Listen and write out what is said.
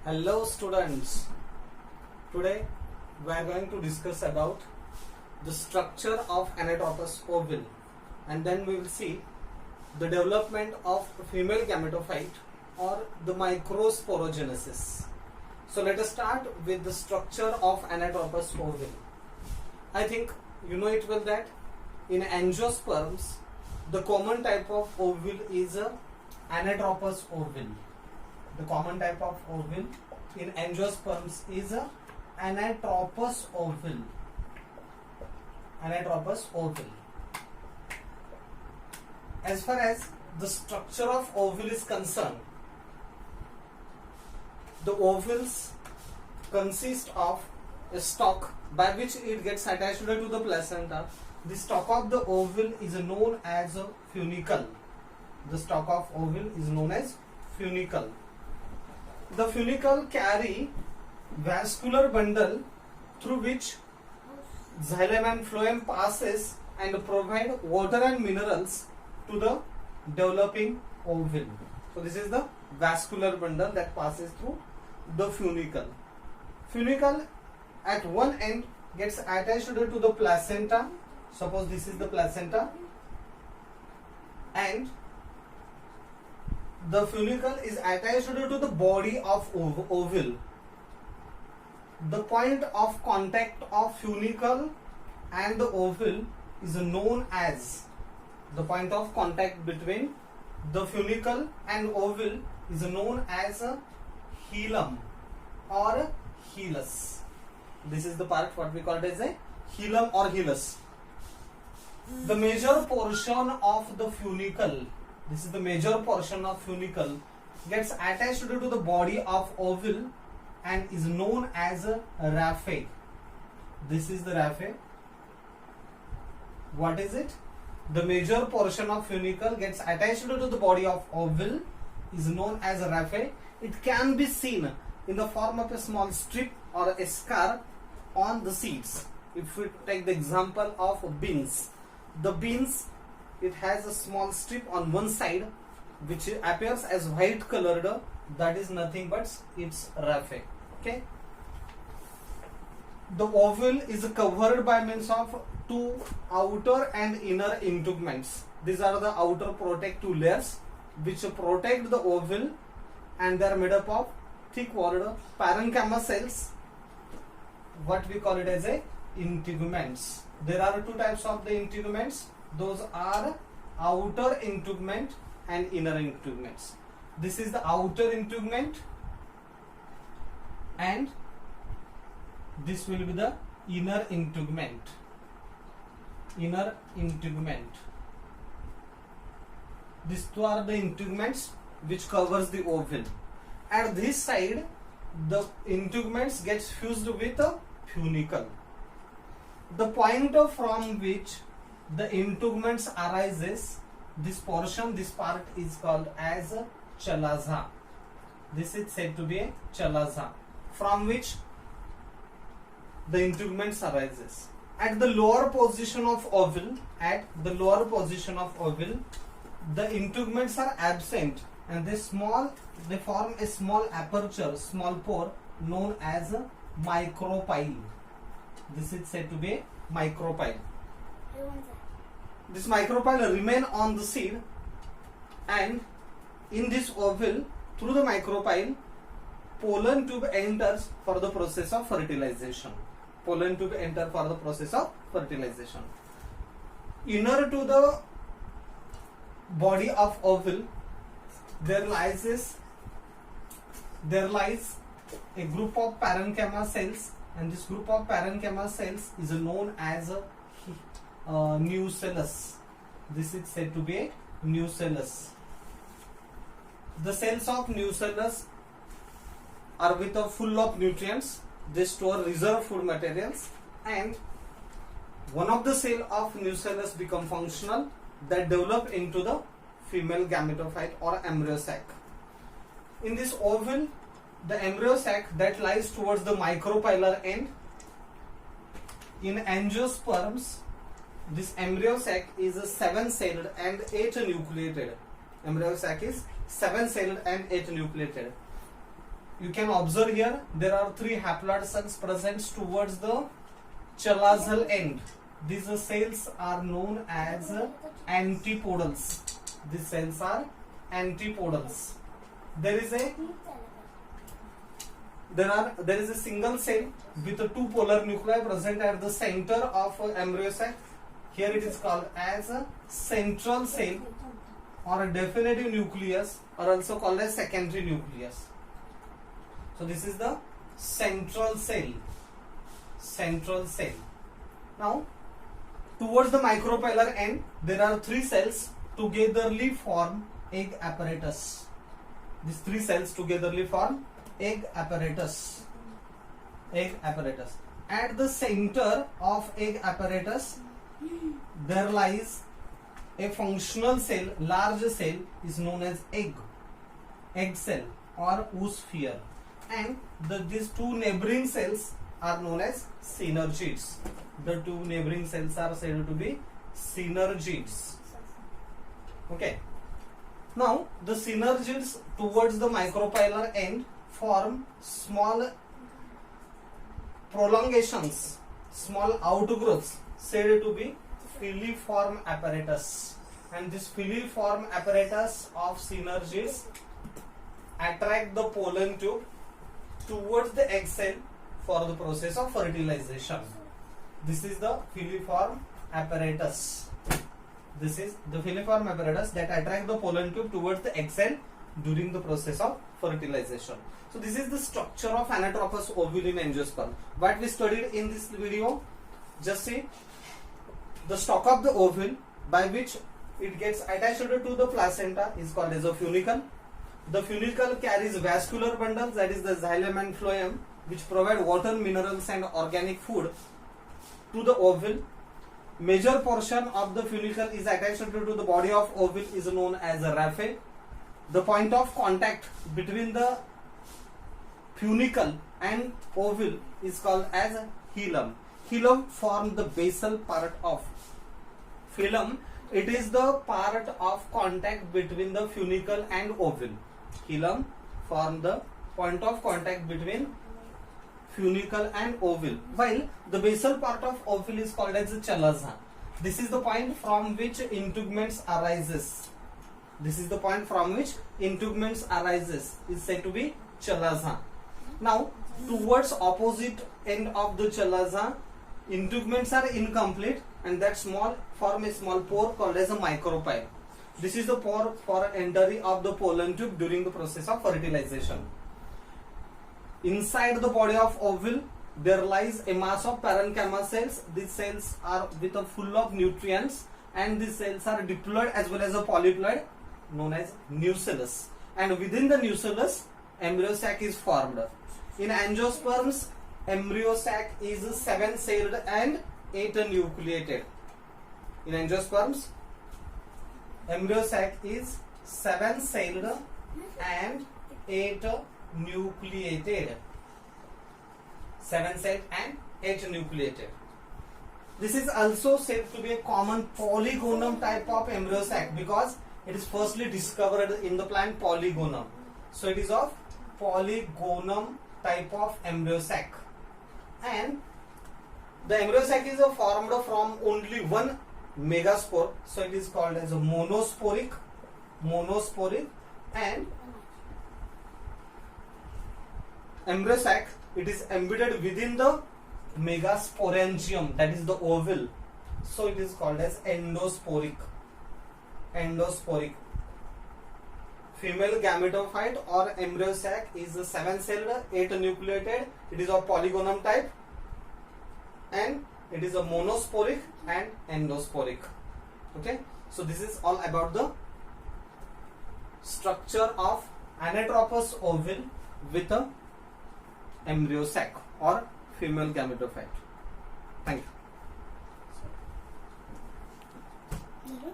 Hello students, today we are going to discuss about the structure of anatropous ovule, and then we will see the development of female gametophyte or the microsporogenesis. So let us start with the structure of anatropous ovule. I think you know it well that in angiosperms the common type of ovule is a anatropous ovule. The common type of ovule in angiosperms is a anatropous ovule. Anatropous ovule. As far as the structure of ovule is concerned, the ovules consist of a stalk by which it gets attached to the placenta. The stalk of the ovule is known as a funicle. The stalk of ovule is known as funicle. The funicle carry vascular bundle through which xylem and phloem passes and provide water and minerals to the developing ovule. So this is the vascular bundle that passes through the funicle. Funicle at one end gets attached to the placenta. Suppose this is the placenta, and the funicle is attached to the body of ovule. The point of contact of funicle and the ovule is known as, the point of contact between the funicle and ovule is known as a hilum or a hilus. This is the part what we call it as a hilum or hilus. The major portion of the funicle, this is the major portion of funicle, gets attached to the body of ovule and is known as a raphe. This is the raphe. What is it? The major portion of funicle gets attached to the body of ovule is known as a raphe. It can be seen in the form of a small strip or a scar on the seeds. If we take the example of beans, the beans, it has a small strip on one side which appears as white colored. That is nothing but its raphe. Okay. The ovule is covered by means of two outer and inner integuments. These are the outer protective layers which protect the ovule, and they are made up of thick walled parenchyma cells, what we call it as a integuments. There are two types of the integuments. Those are outer integument and inner integuments. This is the outer integument and this will be the inner integument. Inner integument. These two are the integuments which covers the ovule. At this side, the integuments gets fused with a funicle. The point from which the integuments arises, this portion, this part is called as a chalaza. This is said to be a chalaza, from which the integuments arises. At the lower position of ovule, the integuments are absent, and they form a small aperture, small pore known as a micropyle. This is said to be a micropyle. This micropyle remain on the seed, and in this ovule, through the micropyle, pollen tube enters for the process of fertilization. Pollen tube enter for the process of fertilization. Inner to the body of ovule, there lies a group of parenchyma cells, and this group of parenchyma cells is known as a nucellus. This is said to be a nucellus. The cells of nucellus are full of nutrients. They store reserve food materials, and one of the cell of nucellus become functional, that develop into the female gametophyte or embryo sac. In this ovule, the embryo sac that lies towards the micropylar end. In angiosperms, this embryo sac is 7-celled and 8-nucleated. Embryo sac is 7-celled and 8-nucleated. you can observe here there are 3 haploid cells present towards the chalazal end. These cells are known as antipodals. These cells are antipodals. There is a single cell with 2 polar nuclei present at the center of embryo sac. Here it is called as a central cell or a definitive nucleus, or also called as secondary nucleus. So this is the central cell. Central cell. Now towards the micropylar end there are 3 cells togetherly form egg apparatus. These 3 cells togetherly form egg apparatus. Egg apparatus. At the center of egg apparatus there lies a functional cell, large cell is known as egg cell or oosphere, and these 2 neighboring cells are known as synergids. The 2 neighboring cells are said to be synergids. Okay. Now the synergids towards the micropylar end form small prolongations, small outgrowths said to be filiform apparatus, and this filiform apparatus of synergids attract the pollen tube towards the egg cell for the process of fertilization. This is the filiform apparatus. This is the filiform apparatus that attract the pollen tube towards the egg cell during the process of fertilization. So this is the structure of anatropous ovule in angiosperm. What we studied in this video, just see the stalk of the ovule by which it gets attached to the placenta is called as a funicle. The funicle carries vascular bundles, that is the xylem and phloem, which provide water, minerals and organic food to the ovule. Major portion of the funicle is attached to the body of ovule is known as a raphe. The point of contact between the funicle and ovule is called as hilum. Hilum forms the basal part of phylum. It is the part of contact between the funicle and ovule. Hilum form the point of contact between funicle and ovule, while the basal part of ovule is called as the chalaza. This is the point from which integuments arises. This is the point from which integuments arises is said to be chalaza. Now towards opposite end of the chalaza, integuments are incomplete, and that form a small pore called as a micropyle. This is the pore for entry of the pollen tube during the process of fertilization. Inside the body of ovule there lies a mass of parenchyma cells. These cells are full of nutrients, and these cells are diploid as well as a polyploid, known as nucellus. And within the nucellus, embryo sac is formed. In angiosperms, embryo sac is 7-celled and 8-nucleated. In angiosperms, embryo sac is 7-celled and 8-nucleated. 7-celled and 8-nucleated. This is also said to be a common polygonum type of embryo sac because it is firstly discovered in the plant Polygonum. So it is of polygonum type of embryo sac. And the embryo sac is formed from only one megaspore, so it is called as a monosporic. And embryo sac, it is embedded within the megasporangium, that is the ovule, so it is called as endosporic. Female gametophyte or embryo sac is 7-celled, 8-nucleated. It is of polygonum type, and it is a monosporic and endosporic. Okay, so this is all about the structure of anatropous ovule with a embryo sac or female gametophyte. Thank you.